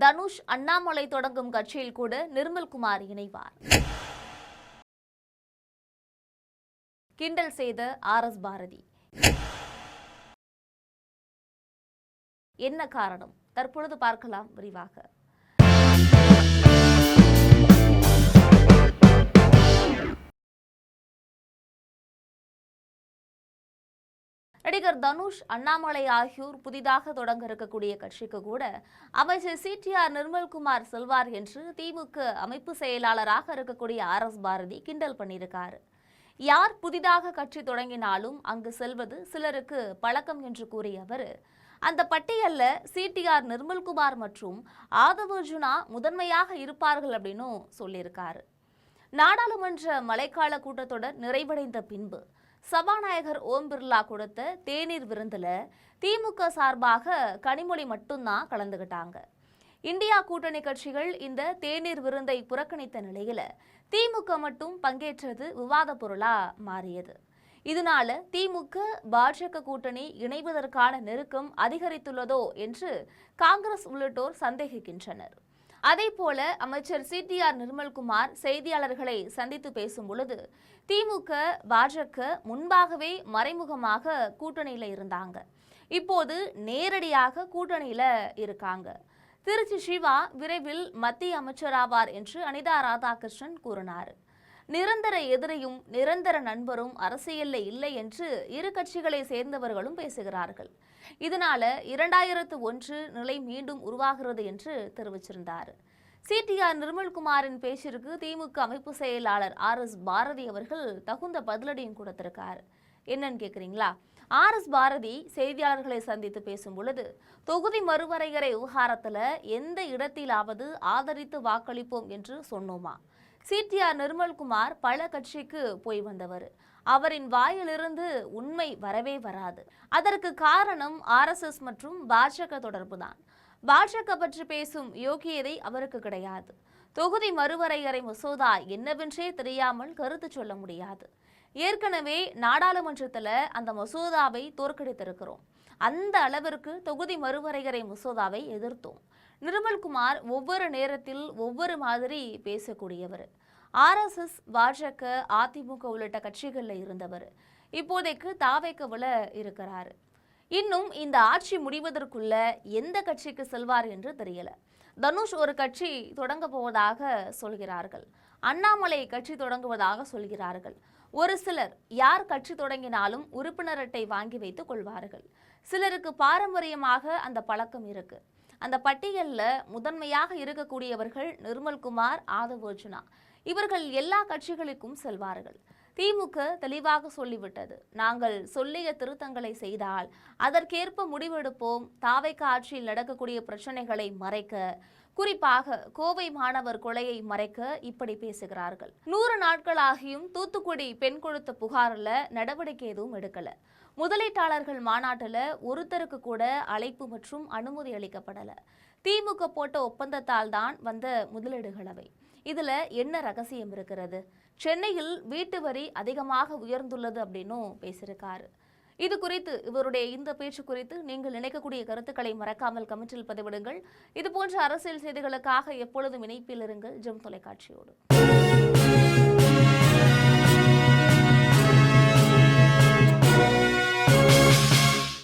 தனுஷ் அண்ணாமலை தொடங்கும் கட்சியில் கூட நிர்மல்குமார் இணைவார். கிண்டல் செய்த RS பாரதி. என்ன காரணம்? தற்பொழுது பார்க்கலாம் விரிவாக. நடிகர் தனுஷ், அண்ணாமலை ஆகியோர் புதிதாக தொடங்க இருக்கக்கூடிய கட்சிக்கு கூட அமைச்சர் CTR நிர்மல்குமார் செல்வார் என்று திமுக அமைப்பு செயலாளராக இருக்கக்கூடிய RS பாரதி கிண்டல் பண்ணியிருக்காரு. யார் புதிதாக கட்சி தொடங்கினாலும் அங்கு செல்வது சிலருக்கு பழக்கம் என்று கூறிய அவர், அந்த பட்டியல்ல CTR நிர்மல்குமார் மற்றும் ஆதவ் அர்ஜுனா முதன்மையாக இருப்பார்கள் அப்படின்னு சொல்லியிருக்காரு. நாடாளுமன்ற மழைக்கால கூட்டத்தொடர் நிறைவடைந்த பின்பு சபாநாயகர் ஓம் பிர்லா கொடுத்த தேநீர் விருந்துல திமுக சார்பாக கனிமொழி மட்டும்தான் கலந்துகிட்டாங்க. இந்தியா கூட்டணி கட்சிகள் இந்த தேநீர் விருந்தை புறக்கணித்த நிலையில திமுக மட்டும் பங்கேற்றது விவாத பொருளா மாறியது. இதனால திமுக பாஜக கூட்டணி இணைவதற்கான நெருக்கம் அதிகரித்துள்ளதோ என்று காங்கிரஸ் உள்ளிட்டோர் சந்தேகிக்கின்றனர். அதே போல அமைச்சர் CTR நிர்மல்குமார் செய்தியாளர்களை சந்தித்து பேசும் பொழுது, திமுக பாஜக முன்பாகவே மறைமுகமாக கூட்டணியில இருந்தாங்க, இப்போது நேரடியாக கூட்டணியில இருக்காங்க. திருச்சி சிவா விரைவில் மத்திய அமைச்சராவார் என்று அனிதா ராதாகிருஷ்ணன் கூறினார். நிரந்தர எதிரியும் நிரந்தர நண்பரும் அரசியல்ல இல்லை என்று இரு கட்சிகளை சேர்ந்தவர்களும் பேசுகிறார்கள். இதனால 2001 நிலை மீண்டும் உருவாகிறது என்று தெரிவிச்சிருந்தார். CTR நிர்மல்குமாரின் பேச்சிற்கு திமுக அமைப்பு செயலாளர் RS பாரதி அவர்கள் தகுந்த பதிலடியும் கொடுத்திருக்கார். என்னன்னு கேக்குறீங்களா? RS பாரதி செய்தியாளர்களை சந்தித்து பேசும் பொழுது, தொகுதி மறுவரையறை விவகாரத்துல எந்த இடத்திலாவது ஆதரித்து வாக்களிப்போம் என்று சொன்னோமா? CTR நிர்மல்குமார் பல கட்சிக்கு போய் வந்தவர். அவரின் வாயிலிருந்து உண்மை வரவே வராது. அதற்கு காரணம் RSS மற்றும் பாஜக தொடர்புதான். பாஜக பற்றி பேசும் யோகியதை அவருக்கு கிடையாது. தொகுதி மறுவரையறை மசோதா என்னவென்றே தெரியாமல் கருத்து சொல்ல முடியாது. ஏற்கனவே நாடாளுமன்றத்துல அந்த மசோதாவை தோற்கடித்திருக்கிறோம். அந்த அளவிற்கு தொகுதி மறுவரையறை மசோதாவை எதிர்த்தோம். நிர்மல்குமார் ஒவ்வொரு நேரத்தில் ஒவ்வொரு மாதிரி பேசக்கூடியவர். RSS, பாஜக, அதிமுக உள்ளிட்ட கட்சிகளில் இருந்தவர். இப்போதைக்கு தாவேக்கவுல இருக்கிறாரு. இன்னும் இந்த ஆட்சி முடிவதற்குள்ள எந்த கட்சிக்கு செல்வார் என்று தெரியல. தனுஷ் ஒரு கட்சி தொடங்க போவதாக சொல்கிறார்கள். அண்ணாமலை கட்சி தொடங்குவதாக சொல்கிறார்கள். ஒரு சிலர் யார் கட்சி தொடங்கினாலும் உறுப்பினர் அட்டை வாங்கி வைத்துக் கொள்வார்கள். சிலருக்கு பாரம்பரியமாக அந்த பழக்கம் இருக்கு. அந்த பட்டியல்ல முதன்மையாக இருக்கக்கூடியவர்கள் நிர்மல்குமார், ஆதவ் அர்ஜுனா. இவர்கள் எல்லா கட்சிகளுக்கும் செல்வார்கள். திமுக தெளிவாக சொல்லிவிட்டது, நாங்கள் சொல்லிய திருத்தங்களை செய்தால் அதற்கேற்ப முடிவெடுப்போம். தாவேக ஆட்சியில் நடக்கக்கூடிய பிரச்சனைகளை மறைக்க, குறிப்பாக கோவை மாணவர் கொலையை மறைக்க இப்படி பேசுகிறார்கள். 100 நாட்களாகியும் தூத்துக்குடி பெண் கொடுத்த புகாரில் நடவடிக்கை எதுவும் எடுக்கல. முதலீட்டாளர்கள் மாநாட்டில் ஒருத்தருக்கு கூட அழைப்பு மற்றும் அனுமதி அளிக்கப்படல. திமுக போட்ட ஒப்பந்தத்தால் தான் வந்த முதலீடுகள் அவை. இதுல என்ன ரகசியம் இருக்கிறது? சென்னையில் வீட்டு வரி அதிகமாக உயர்ந்துள்ளது அப்படின்னும் பேசியிருக்காரு. இது குறித்து, இவருடைய இந்த பேச்சு குறித்து நீங்கள் நினைக்கக்கூடிய கருத்துக்களை மறக்காமல் கமெண்டில் பதிவிடுங்கள். இது போன்ற அரசியல் செய்திகளுக்காக எப்பொழுதும் இணைப்பில் இருங்கள் ஜெம் தொலைக்காட்சியோடு.